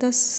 10